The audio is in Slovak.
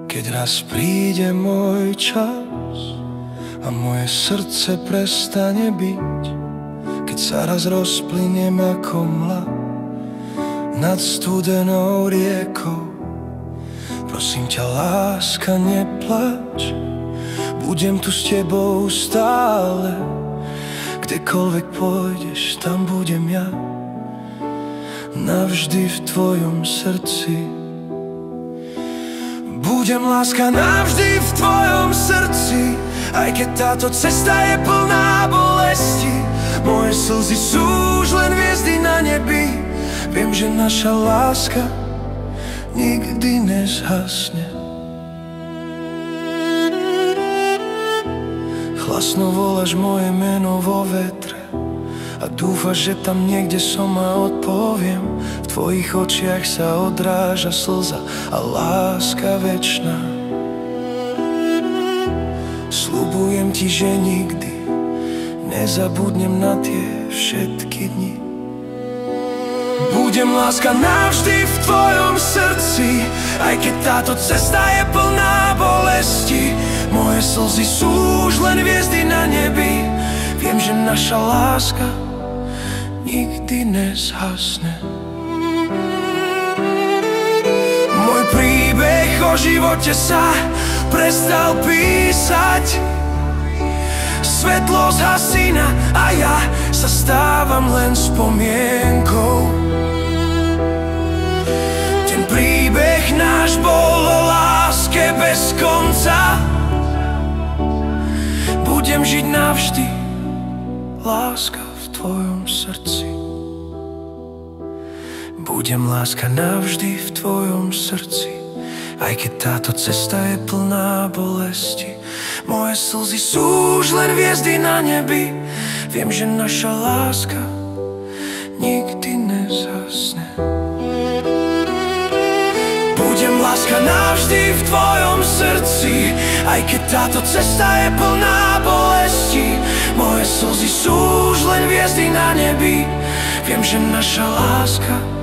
Keď raz príde môj čas a moje srdce prestane byť, keď sa raz rozplyniem ako mla nad studenou riekou, prosím ťa, láska, neplač, budem tu s tebou stále. Kdekoľvek pôjdeš, tam budem ja, navždy v tvojom srdci. Budem, láska, navždy v tvojom srdci, aj keď táto cesta je plná bolesti. Moje slzy sú už len hviezdy na nebi. Viem, že naša láska nikdy nezhasne. Hlasno voláš moje meno vo vetre a dúfaš, že tam niekde som a odpoviem. V tvojich očiach sa odráža slza a láska večná. Sľubujem ti, že nikdy nezabudnem na tie všetky dni. Budem, láska, navždy v tvojom srdci, aj keď táto cesta je plná bolesti. Moje slzy sú už len hviezdy na nebi. Viem, že naša láska nikdy nezhasne. Môj príbeh o živote sa prestal písať. Svetlo zhasína a ja sa stávam len spomienkou. Ten príbeh náš bol o láske bez konca. Budem žiť navždy, láska, v tvojom srdci. Budem, láska, navždy v tvojom srdci, aj keď táto cesta je plná bolesti. Moje slzy sú už len hviezdy na nebi. Viem, že naša láska nikdy nezhasne. Budem, láska, navždy v tvojom srdci, aj keď táto cesta je plná bolesti. Moje slzy sú už len hviezdy na nebi. Viem, že naša láska